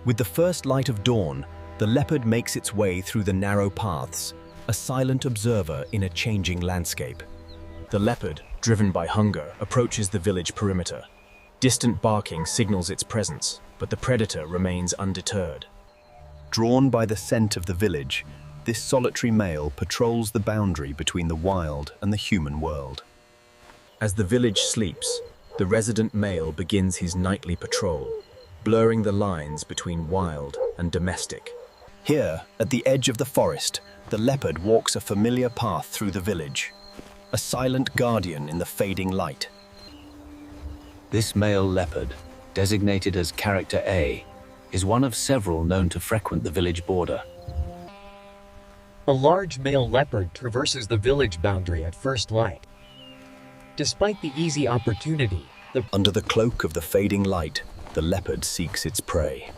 With the first light of dawn, the leopard makes its way through the narrow paths, a silent observer in a changing landscape. The leopard, driven by hunger, approaches the village perimeter. Distant barking signals its presence, but the predator remains undeterred. Drawn by the scent of the village, this solitary male patrols the boundary between the wild and the human world. As the village sleeps, the resident male begins his nightly patrol, blurring the lines between wild and domestic. Here, at the edge of the forest, the leopard walks a familiar path through the village, a silent guardian in the fading light. This male leopard, designated as Character A, is one of several known to frequent the village border. A large male leopard traverses the village boundary at first light. Despite the easy opportunity, Under the cloak of the fading light, the leopard seeks its prey.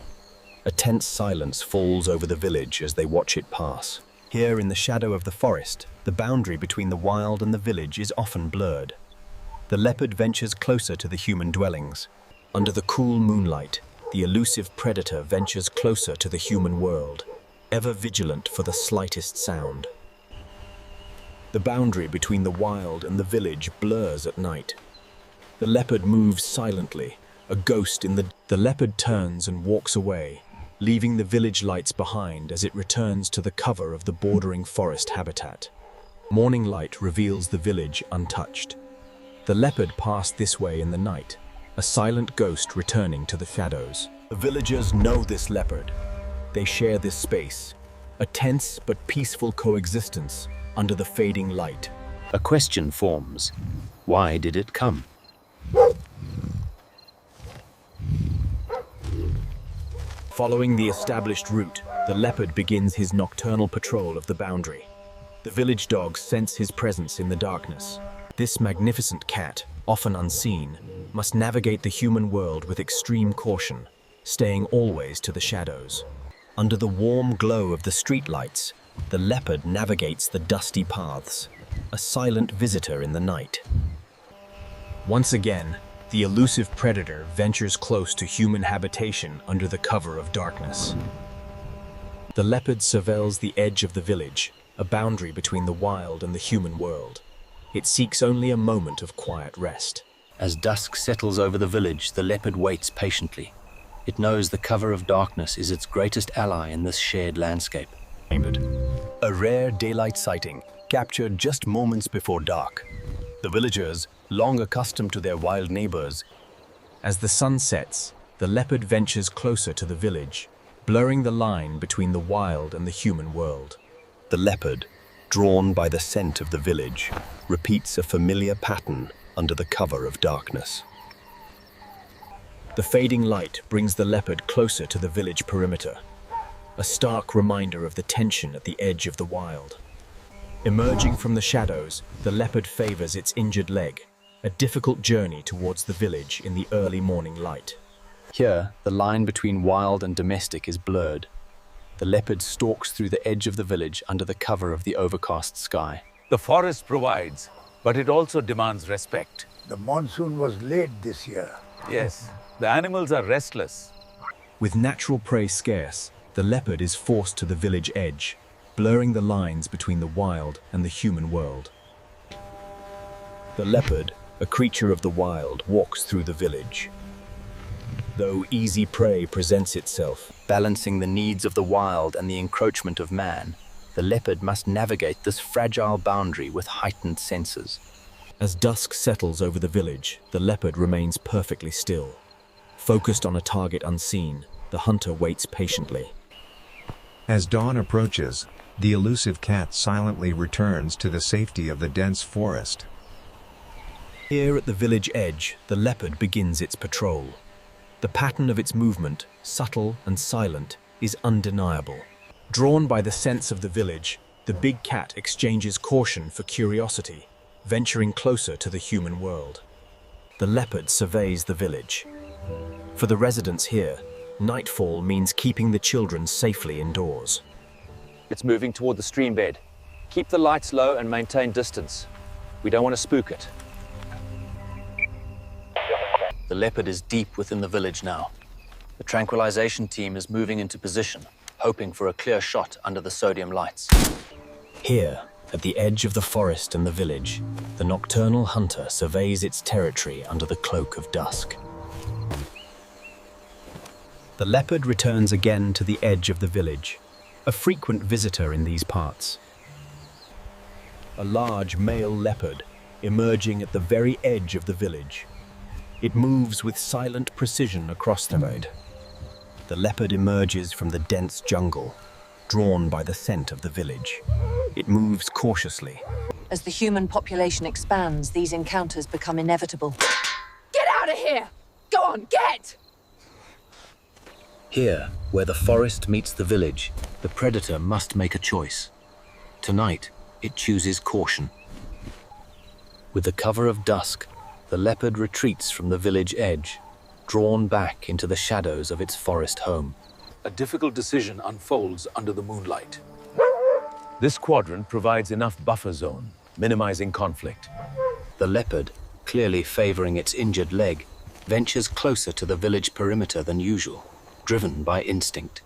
A tense silence falls over the village as they watch it pass. Here in the shadow of the forest, the boundary between the wild and the village is often blurred. The leopard ventures closer to the human dwellings. Under the cool moonlight, the elusive predator ventures closer to the human world, ever vigilant for the slightest sound. The boundary between the wild and the village blurs at night. The leopard moves silently, a ghost in the leopard turns and walks away, leaving the village lights behind as it returns to the cover of the bordering forest habitat. Morning light reveals the village untouched. The leopard passed this way in the night, a silent ghost returning to the shadows. The villagers know this leopard. They share this space, a tense but peaceful coexistence under the fading light. A question forms. Why did it come? Following the established route, the leopard begins his nocturnal patrol of the boundary. The village dogs sense his presence in the darkness. This magnificent cat, often unseen, must navigate the human world with extreme caution, staying always to the shadows. Under the warm glow of the streetlights, the leopard navigates the dusty paths, a silent visitor in the night. Once again, the elusive predator ventures close to human habitation under the cover of darkness. The leopard surveils the edge of the village, a boundary between the wild and the human world. It seeks only a moment of quiet rest. As dusk settles over the village, the leopard waits patiently. It knows the cover of darkness is its greatest ally in this shared landscape. A rare daylight sighting, captured just moments before dark. The villagers, long accustomed to their wild neighbors. As the sun sets, the leopard ventures closer to the village, blurring the line between the wild and the human world. The leopard, drawn by the scent of the village, repeats a familiar pattern under the cover of darkness. The fading light brings the leopard closer to the village perimeter, a stark reminder of the tension at the edge of the wild. Emerging from the shadows, the leopard favors its injured leg, a difficult journey towards the village in the early morning light. Here, the line between wild and domestic is blurred. The leopard stalks through the edge of the village under the cover of the overcast sky. The forest provides, but it also demands respect. The monsoon was late this year. Yes, the animals are restless. With natural prey scarce, the leopard is forced to the village edge, blurring the lines between the wild and the human world. The leopard, a creature of the wild, walks through the village. Though easy prey presents itself, Balancing the needs of the wild and the encroachment of man, the leopard must navigate this fragile boundary with heightened senses. as dusk settles over the village, the leopard remains perfectly still. Focused on a target unseen, the hunter waits patiently. As dawn approaches, the elusive cat silently returns to the safety of the dense forest. Here at the village edge, the leopard begins its patrol. The pattern of its movement, subtle and silent, is undeniable. Drawn by the sense of the village, the big cat exchanges caution for curiosity, venturing closer to the human world. The leopard surveys the village. For the residents here, nightfall means keeping the children safely indoors. It's moving toward the stream bed. Keep the lights low and maintain distance. We don't want to spook it. The leopard is deep within the village now. The tranquilization team is moving into position, hoping for a clear shot under the sodium lights. Here, at the edge of the forest and the village, the nocturnal hunter surveys its territory under the cloak of dusk. The leopard returns again to the edge of the village, a frequent visitor in these parts. A large male leopard emerging at the very edge of the village. It moves with silent precision across the road. The leopard emerges from the dense jungle, drawn by the scent of the village. It moves cautiously. As the human population expands, these encounters become inevitable. Get out of here! Go on, get! Here, where the forest meets the village, the predator must make a choice. Tonight, it chooses caution. With the cover of dusk, the leopard retreats from the village edge, drawn back into the shadows of its forest home. A difficult decision unfolds under the moonlight. This quadrant provides enough buffer zone, minimizing conflict. The leopard, clearly favoring its injured leg, ventures closer to the village perimeter than usual, driven by instinct.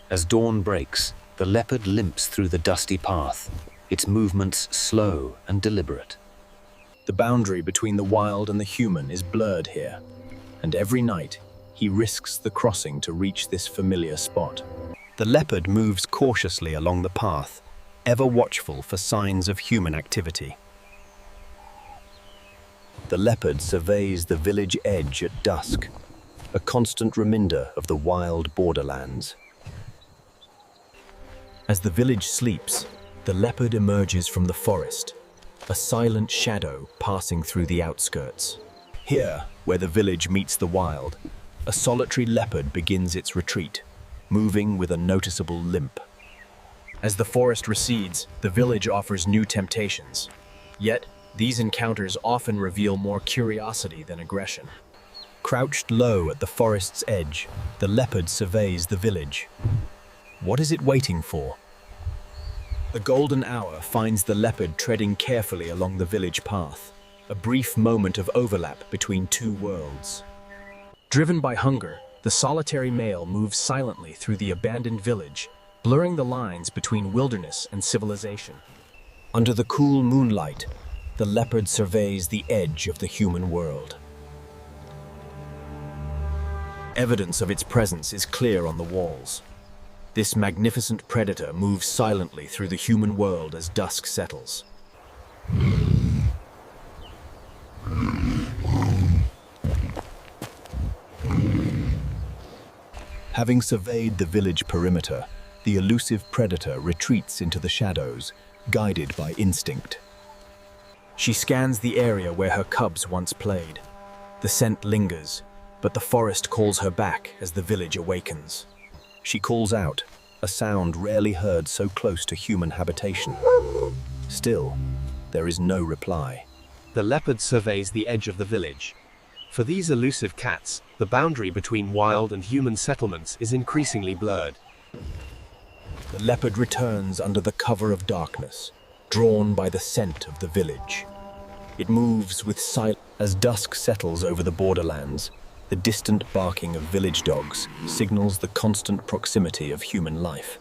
As dawn breaks, the leopard limps through the dusty path, its movements slow and deliberate. The boundary between the wild and the human is blurred here, and every night he risks the crossing to reach this familiar spot. The leopard moves cautiously along the path, ever watchful for signs of human activity. The leopard surveys the village edge at dusk, a constant reminder of the wild borderlands. As the village sleeps, the leopard emerges from the forest, a silent shadow passing through the outskirts. Here, where the village meets the wild, a solitary leopard begins its retreat, moving with a noticeable limp. As the forest recedes, the village offers new temptations. Yet, these encounters often reveal more curiosity than aggression. Crouched low at the forest's edge, the leopard surveys the village. What is it waiting for? The golden hour finds the leopard treading carefully along the village path, a brief moment of overlap between two worlds. Driven by hunger, the solitary male moves silently through the abandoned village, blurring the lines between wilderness and civilization. Under the cool moonlight, the leopard surveys the edge of the human world. Evidence of its presence is clear on the walls. This magnificent predator moves silently through the human world as dusk settles. Having surveyed the village perimeter, the elusive predator retreats into the shadows, guided by instinct. She scans the area where her cubs once played. The scent lingers, but the forest calls her back as the village awakens. She calls out, a sound rarely heard so close to human habitation. Still, there is no reply. The leopard surveys the edge of the village. For these elusive cats, the boundary between wild and human settlements is increasingly blurred. The leopard returns under the cover of darkness, drawn by the scent of the village. It moves with silence as dusk settles over the borderlands. The distant barking of village dogs signals the constant proximity of human life.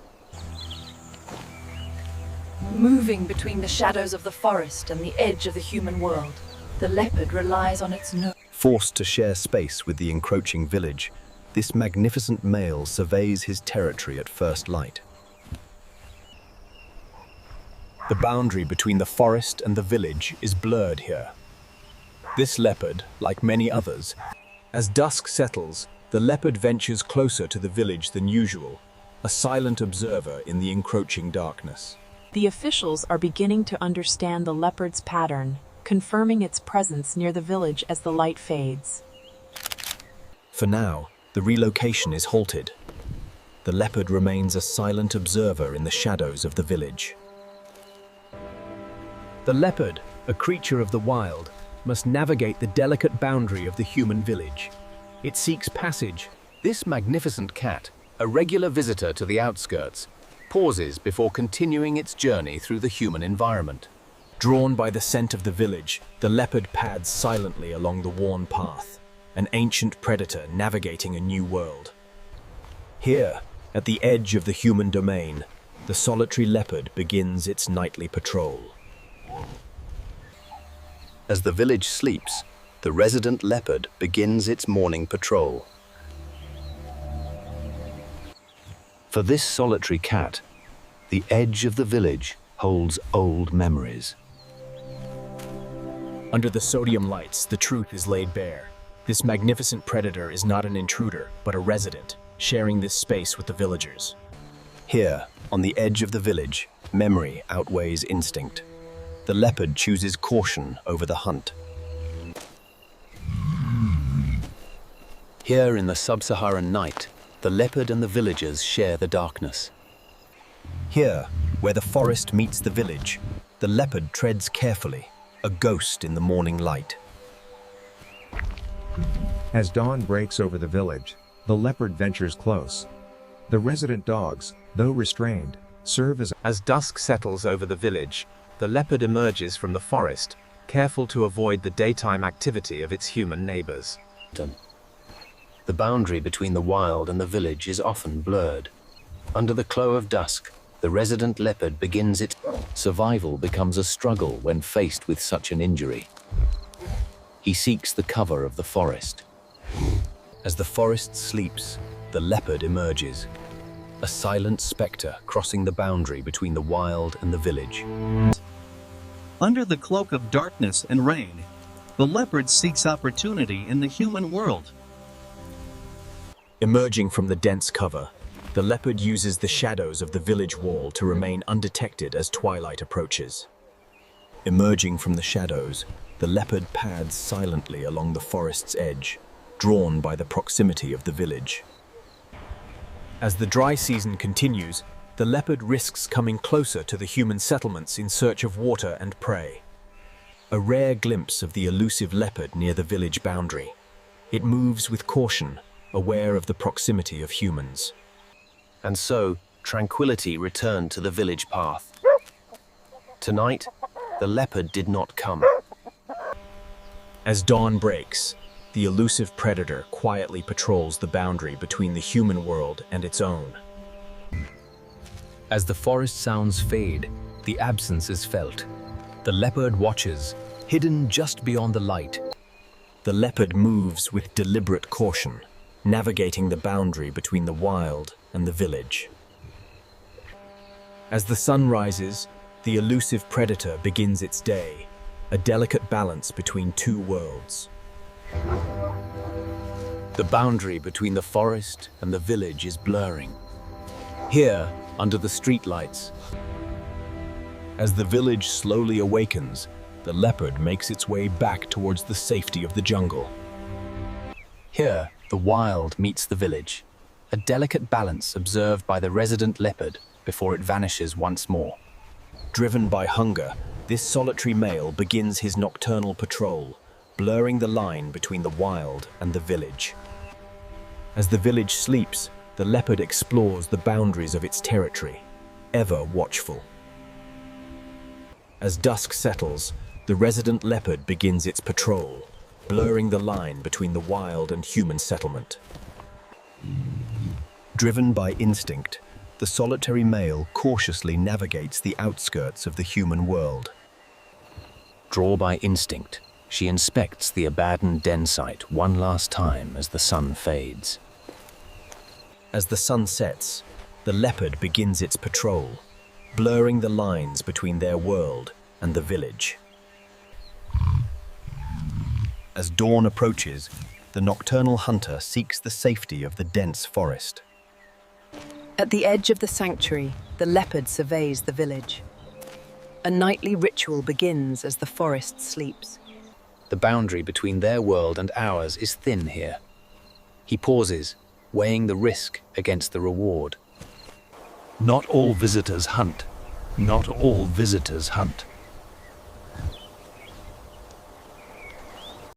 Moving between the shadows of the forest and the edge of the human world, the leopard relies on its nose. Forced to share space with the encroaching village, this magnificent male surveys his territory at first light. The boundary between the forest and the village is blurred here. This leopard, like many others, as dusk settles, the leopard ventures closer to the village than usual, a silent observer in the encroaching darkness. The officials are beginning to understand the leopard's pattern, confirming its presence near the village as the light fades. For now, the relocation is halted. The leopard remains a silent observer in the shadows of the village. The leopard, a creature of the wild, must navigate the delicate boundary of the human village. It seeks passage. This magnificent cat, a regular visitor to the outskirts, pauses before continuing its journey through the human environment. Drawn by the scent of the village, the leopard pads silently along the worn path. an ancient predator navigating a new world. Here, at the edge of the human domain, the solitary leopard begins its nightly patrol. As the village sleeps, the resident leopard begins its morning patrol. For this solitary cat, the edge of the village holds old memories. Under the sodium lights, the truth is laid bare. This magnificent predator is not an intruder, but a resident, sharing this space with the villagers. Here, on the edge of the village, memory outweighs instinct. The leopard chooses caution over the hunt. Here in the sub-Saharan night, the leopard and the villagers share the darkness. Here, where the forest meets the village, the leopard treads carefully, a ghost in the morning light. As dawn breaks over the village, the leopard ventures close. The resident dogs, though restrained, serve as dusk settles over the village, the leopard emerges from the forest, careful to avoid the daytime activity of its human neighbors. The boundary between the wild and the village is often blurred. Under the glow of dusk, the resident leopard begins its survival becomes a struggle when faced with such an injury. He seeks the cover of the forest. As the forest sleeps, the leopard emerges, a silent spectre crossing the boundary between the wild and the village. Under the cloak of darkness and rain, the leopard seeks opportunity in the human world. Emerging from the dense cover, the leopard uses the shadows of the village wall to remain undetected as twilight approaches. Emerging from the shadows, the leopard pads silently along the forest's edge, drawn by the proximity of the village. As the dry season continues, the leopard risks coming closer to the human settlements in search of water and prey. A rare glimpse of the elusive leopard near the village boundary. It moves with caution, aware of the proximity of humans. And so, tranquility returned to the village path. Tonight, the leopard did not come. As dawn breaks, the elusive predator quietly patrols the boundary between the human world and its own. As the forest sounds fade, the absence is felt. The leopard watches, hidden just beyond the light. The leopard moves with deliberate caution, navigating the boundary between the wild and the village. As the sun rises, the elusive predator begins its day, a delicate balance between two worlds. The boundary between the forest and the village is blurring. Here, under the streetlights, as the village slowly awakens, the leopard makes its way back towards the safety of the jungle. Here, the wild meets the village, a delicate balance observed by the resident leopard before it vanishes once more. Driven by hunger, this solitary male begins his nocturnal patrol, blurring the line between the wild and the village. As the village sleeps, the leopard explores the boundaries of its territory, ever watchful. As dusk settles, the resident leopard begins its patrol, blurring the line between the wild and human settlement. Driven by instinct, the solitary male cautiously navigates the outskirts of the human world. Drawn by instinct, she inspects the abandoned den site one last time as the sun fades. As the sun sets, the leopard begins its patrol, blurring the lines between their world and the village. As dawn approaches, the nocturnal hunter seeks the safety of the dense forest. At the edge of the sanctuary, the leopard surveys the village. A nightly ritual begins as the forest sleeps. The boundary between their world and ours is thin here. He pauses, weighing the risk against the reward. Not all visitors hunt. Not all visitors hunt.